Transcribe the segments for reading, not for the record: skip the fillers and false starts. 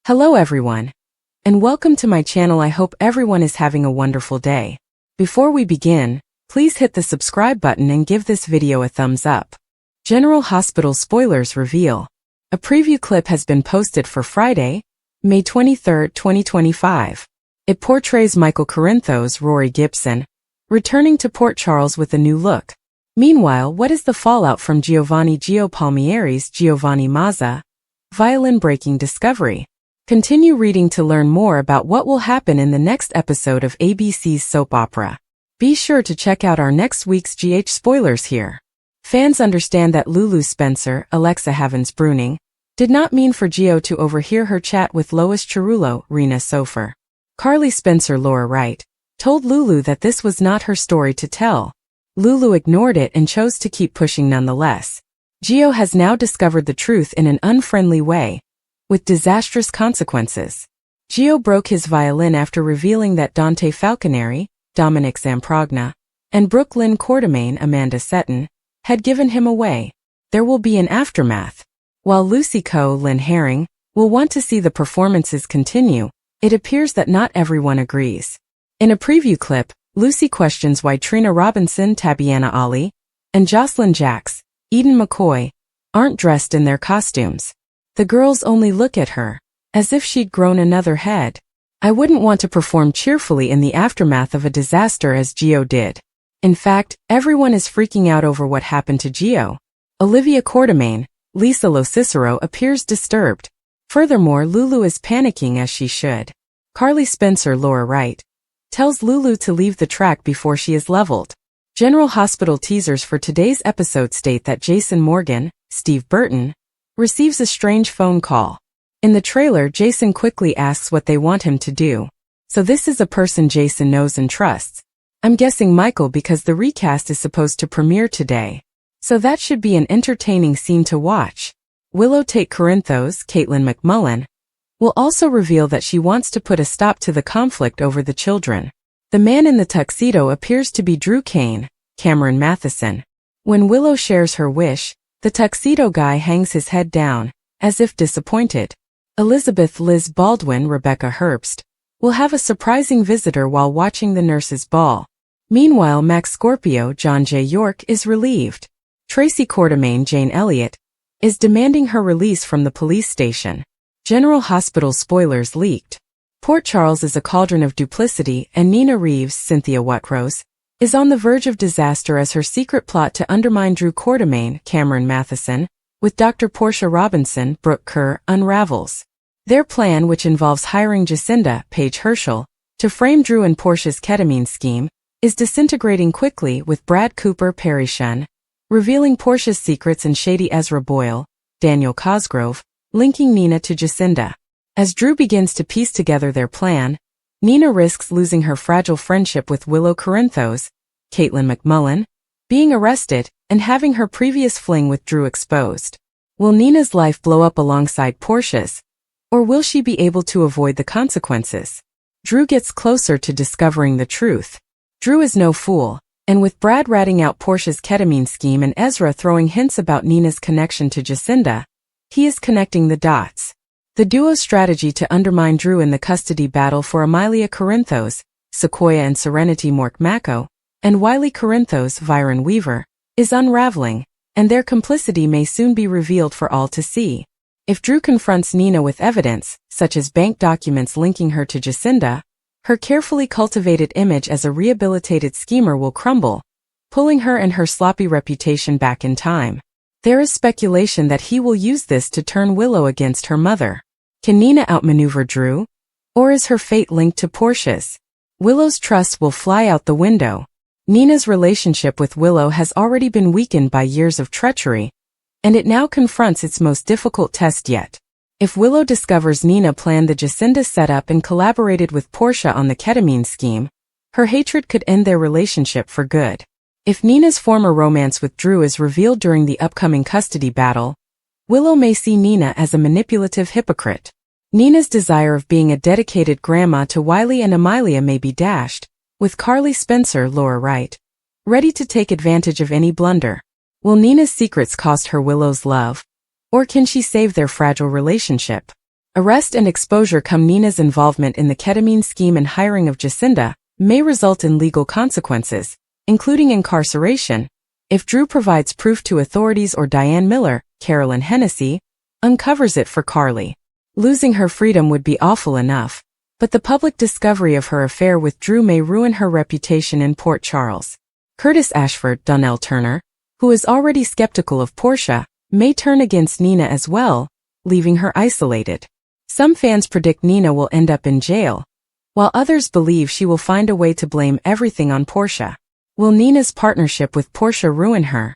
Hello everyone, and welcome to my channel. I hope everyone is having a wonderful day. Before we begin, please hit the subscribe button and give this video a thumbs up. General Hospital spoilers reveal. A preview clip has been posted for Friday, May 23, 2025. It portrays Michael Corinthos, Rory Gibson, returning to Port Charles with a new look. Meanwhile, what is the fallout from Giovanni Gio Palmieri's Giovanni Mazza violin-breaking discovery? Continue reading to learn more about what will happen in the next episode of ABC's soap opera. Be sure to check out our next week's GH spoilers here. Fans understand that Lulu Spencer, Alexa Havens-Bruning, did not mean for Gio to overhear her chat with Lois Cerullo, Rena Sofer. Carly Spencer, Laura Wright, told Lulu that this was not her story to tell. Lulu ignored it and chose to keep pushing nonetheless. Gio has now discovered the truth in an unfriendly way, with disastrous consequences. Gio broke his violin after revealing that Dante Falconeri, Dominic Zamprogna, and Brooke Lynn Quartermain, Amanda Setton, had given him away. There will be an aftermath. While Lucy Co. Lynn Herring will want to see the performances continue, it appears that not everyone agrees. In a preview clip, Lucy questions why Trina Robinson, Tabiana Ali, and Jocelyn Jacks, Eden McCoy, aren't dressed in their costumes. The girls only look at her, as if she'd grown another head. I wouldn't want to perform cheerfully in the aftermath of a disaster as Gio did. In fact, everyone is freaking out over what happened to Gio. Olivia Quartermain, Lisa Lo Cicero appears disturbed. Furthermore, Lulu is panicking as she should. Carly Spencer, Laura Wright, tells Lulu to leave the track before she is leveled. General Hospital teasers for today's episode state that Jason Morgan, Steve Burton, receives a strange phone call. In the trailer, Jason quickly asks what they want him to do. So this is a person Jason knows and trusts. I'm guessing Michael, because the recast is supposed to premiere today. So that should be an entertaining scene to watch. Willow Tate Corinthos, Caitlin McMullen, will also reveal that she wants to put a stop to the conflict over the children. The man in the tuxedo appears to be Drew Kane, Cameron Matheson. When Willow shares her wish, the tuxedo guy hangs his head down, as if disappointed. Elizabeth Liz Baldwin, Rebecca Herbst, will have a surprising visitor while watching the nurses' ball. Meanwhile, Max Scorpio, John J. York, is relieved. Tracy Quartermain, Jane Elliott, is demanding her release from the police station. General Hospital spoilers leaked. Port Charles is a cauldron of duplicity, and Nina Reeves, Cynthia Watrose, is on the verge of disaster as her secret plot to undermine Drew Quartermain, Cameron Matheson, with Dr. Portia Robinson, Brooke Kerr, unravels. Their plan, which involves hiring Jacinda, Paige Herschel, to frame Drew and Portia's ketamine scheme, is disintegrating quickly, with Brad Cooper, Perry Shun, revealing Portia's secrets, and shady Ezra Boyle, Daniel Cosgrove, linking Nina to Jacinda. As Drew begins to piece together their plan, Nina risks losing her fragile friendship with Willow Corinthos, Caitlin McMullen, being arrested, and having her previous fling with Drew exposed. Will Nina's life blow up alongside Portia's, or will she be able to avoid the consequences? Drew gets closer to discovering the truth. Drew is no fool, and with Brad ratting out Portia's ketamine scheme and Ezra throwing hints about Nina's connection to Jacinda, he is connecting the dots. The duo's strategy to undermine Drew in the custody battle for Amelia Corinthos, Sequoia and Serenity Mork-Mako, and Wiley Corinthos, Viren Weaver, is unraveling, and their complicity may soon be revealed for all to see. If Drew confronts Nina with evidence, such as bank documents linking her to Jacinda, her carefully cultivated image as a rehabilitated schemer will crumble, pulling her and her sloppy reputation back in time. There is speculation that he will use this to turn Willow against her mother. Can Nina outmaneuver Drew? Or is her fate linked to Portia's? Willow's trust will fly out the window. Nina's relationship with Willow has already been weakened by years of treachery, and it now confronts its most difficult test yet. If Willow discovers Nina planned the Jacinda setup and collaborated with Portia on the ketamine scheme, her hatred could end their relationship for good. If Nina's former romance with Drew is revealed during the upcoming custody battle, Willow may see Nina as a manipulative hypocrite. Nina's desire of being a dedicated grandma to Wiley and Amelia may be dashed, with Carly Spencer, Laura Wright, ready to take advantage of any blunder. Will Nina's secrets cost her Willow's love, or can she save their fragile relationship? Arrest and exposure come. Nina's involvement in the ketamine scheme and hiring of Jacinda may result in legal consequences, including incarceration, if Drew provides proof to authorities or Diane Miller, Carolyn Hennessy, uncovers it for Carly. Losing her freedom would be awful enough, but the public discovery of her affair with Drew may ruin her reputation in Port Charles. Curtis Ashford, Donnell Turner, who is already skeptical of Portia, may turn against Nina as well, leaving her isolated. Some fans predict Nina will end up in jail, while others believe she will find a way to blame everything on Portia. Will Nina's partnership with Portia ruin her?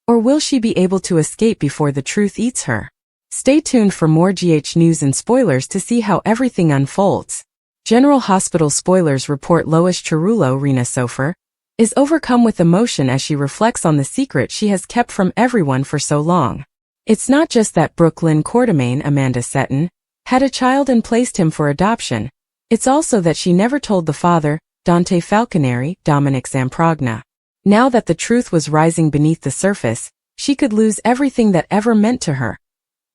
Or will she be able to escape before the truth eats her? Stay tuned for more GH news and spoilers to see how everything unfolds. General Hospital spoilers report Lois Cerullo, Rena Sofer, is overcome with emotion as she reflects on the secret she has kept from everyone for so long. It's not just that Brooklyn Quartermain, Amanda Seton, had a child and placed him for adoption. It's also that she never told the father, Dante Falconeri, Dominic Zamprogna. Now that the truth was rising beneath the surface, she could lose everything that ever meant to her.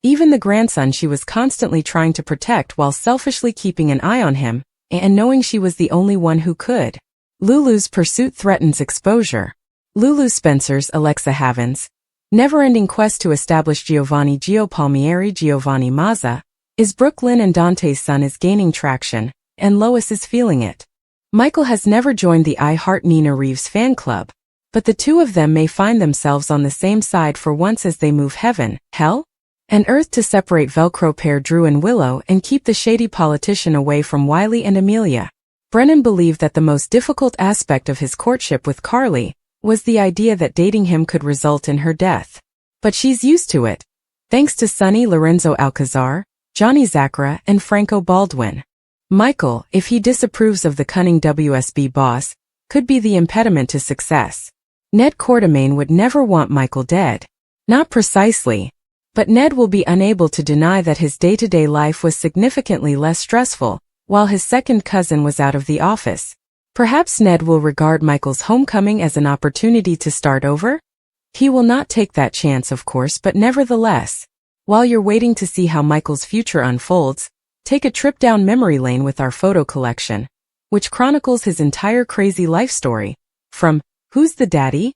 Even the grandson she was constantly trying to protect while selfishly keeping an eye on him, and knowing she was the only one who could. Lulu's pursuit threatens exposure. Lulu Spencer's Alexa Havens' never-ending quest to establish Giovanni Palmieri Giovanni Mazza is Brooklyn and Dante's son is gaining traction, and Lois is feeling it. Michael has never joined the I Heart Nina Reeves fan club, but the two of them may find themselves on the same side for once as they move heaven, hell, and earth to separate Velcro pair Drew and Willow and keep the shady politician away from Wiley and Amelia. Brennan believed that the most difficult aspect of his courtship with Carly was the idea that dating him could result in her death. But she's used to it, thanks to Sonny Lorenzo Alcazar, Johnny Zacchara, and Franco Baldwin. Michael, if he disapproves of the cunning WSB boss, could be the impediment to success. Ned Quartermain would never want Michael dead. Not precisely. But Ned will be unable to deny that his day-to-day life was significantly less stressful, while his second cousin was out of the office. Perhaps Ned will regard Michael's homecoming as an opportunity to start over? He will not take that chance, of course, but nevertheless. While you're waiting to see how Michael's future unfolds, take a trip down memory lane with our photo collection, which chronicles his entire crazy life story, from "Who's the daddy?"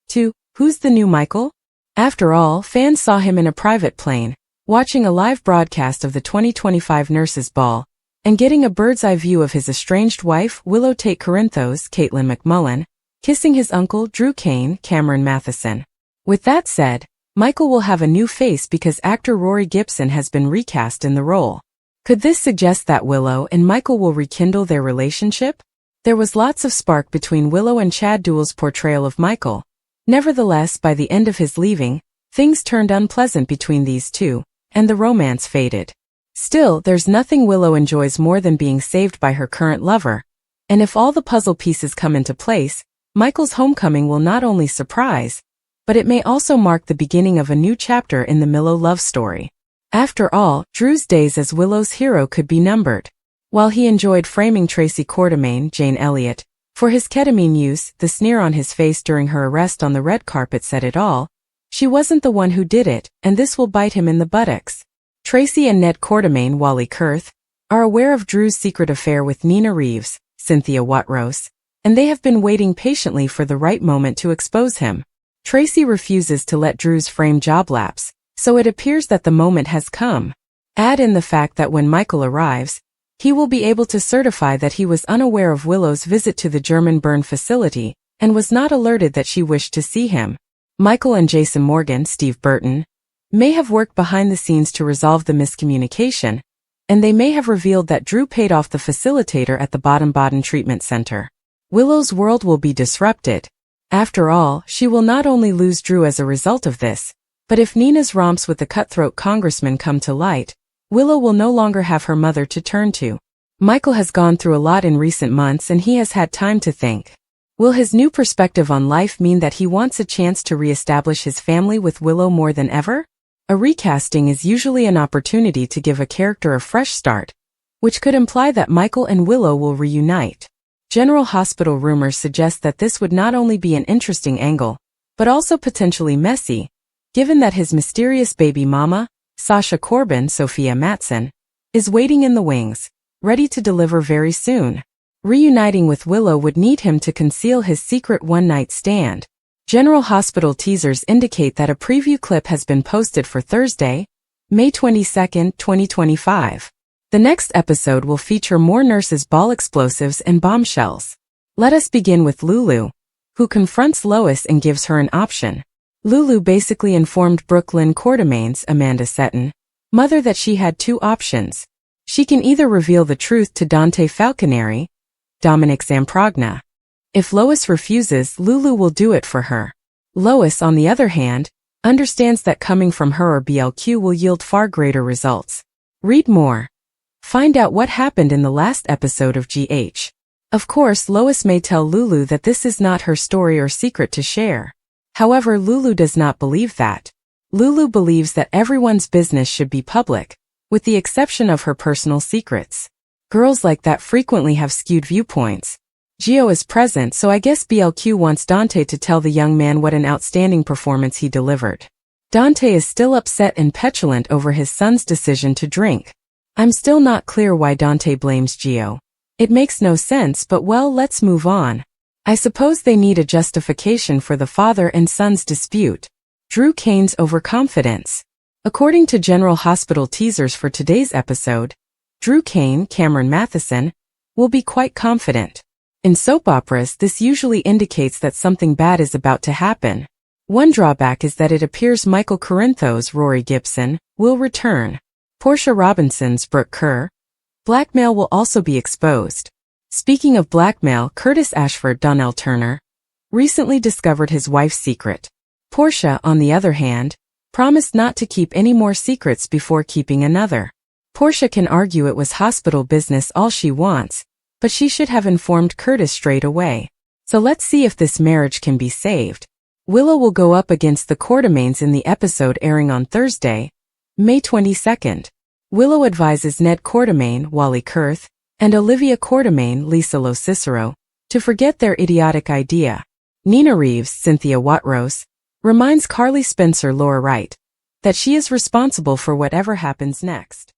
to "Who's the new Michael?" After all, fans saw him in a private plane, watching a live broadcast of the 2025 Nurses' Ball, and getting a bird's-eye view of his estranged wife, Willow Tate Corinthos, Caitlin McMullen, kissing his uncle, Drew Kane, Cameron Matheson. With that said, Michael will have a new face because actor Rory Gibson has been recast in the role. Could this suggest that Willow and Michael will rekindle their relationship? There was lots of spark between Willow and Chad Duell's portrayal of Michael. Nevertheless, by the end of his leaving, things turned unpleasant between these two, and the romance faded. Still, there's nothing Willow enjoys more than being saved by her current lover, and if all the puzzle pieces come into place, Michael's homecoming will not only surprise, but it may also mark the beginning of a new chapter in the Willow love story. After all, Drew's days as Willow's hero could be numbered. While he enjoyed framing Tracy Quartermain, Jane Elliott, for his ketamine use, the sneer on his face during her arrest on the red carpet said it all. She wasn't the one who did it, and this will bite him in the buttocks. Tracy and Ned Quartermain, Wally Kurth, are aware of Drew's secret affair with Nina Reeves, Cynthia Watrose, and they have been waiting patiently for the right moment to expose him. Tracy refuses to let Drew's frame job lapse, so it appears that the moment has come. Add in the fact that when Michael arrives, he will be able to certify that he was unaware of Willow's visit to the German burn facility and was not alerted that she wished to see him. Michael and Jason Morgan, Steve Burton, may have worked behind the scenes to resolve the miscommunication, and they may have revealed that Drew paid off the facilitator at the Baden-Baden Treatment Center. Willow's world will be disrupted. After all, she will not only lose Drew as a result of this, but if Nina's romps with the cutthroat congressman come to light, Willow will no longer have her mother to turn to. Michael has gone through a lot in recent months and he has had time to think. Will his new perspective on life mean that he wants a chance to re-establish his family with Willow more than ever? A recasting is usually an opportunity to give a character a fresh start, which could imply that Michael and Willow will reunite. General Hospital rumors suggest that this would not only be an interesting angle, but also potentially messy, given that his mysterious baby mama, Sasha Corbin, Sophia Matson, is waiting in the wings, ready to deliver very soon. Reuniting with Willow would need him to conceal his secret one-night stand. General Hospital teasers indicate that a preview clip has been posted for Thursday, May 22, 2025. The next episode will feature more nurses' ball explosives and bombshells. Let us begin with Lulu, who confronts Lois and gives her an option. Lulu basically informed Brooklyn Quartermain's Amanda Seton, mother, that she had two options. She can either reveal the truth to Dante Falconeri, Dominic Zamprogna. If Lois refuses, Lulu will do it for her. Lois, on the other hand, understands that coming from her or BLQ will yield far greater results. Read more. Find out what happened in the last episode of GH. Of course, Lois may tell Lulu that this is not her story or secret to share. However, Lulu does not believe that. Lulu believes that everyone's business should be public, with the exception of her personal secrets. Girls like that frequently have skewed viewpoints. Gio is present, so I guess BLQ wants Dante to tell the young man what an outstanding performance he delivered. Dante is still upset and petulant over his son's decision to drink. I'm still not clear why Dante blames Gio. It makes no sense, but well, let's move on. I suppose they need a justification for the father and son's dispute. Drew Kane's overconfidence. According to General Hospital teasers for today's episode, Drew Kane, Cameron Matheson, will be quite confident. In soap operas, this usually indicates that something bad is about to happen. One drawback is that it appears Michael Corinthos, Rory Gibson, will return. Portia Robinson's Brooke Kerr. Blackmail will also be exposed. Speaking of blackmail, Curtis Ashford, Donnell Turner, recently discovered his wife's secret. Portia, on the other hand, promised not to keep any more secrets before keeping another. Portia can argue it was hospital business all she wants, but she should have informed Curtis straight away. So let's see if this marriage can be saved. Willow will go up against the Quartermains in the episode airing on Thursday, May 22nd. Willow advises Ned Quartermain, Wally Kurth, and Olivia Quartermain, Lisa Lo Cicero, to forget their idiotic idea. Nina Reeves, Cynthia Watrose, reminds Carly Spencer, Laura Wright, that she is responsible for whatever happens next.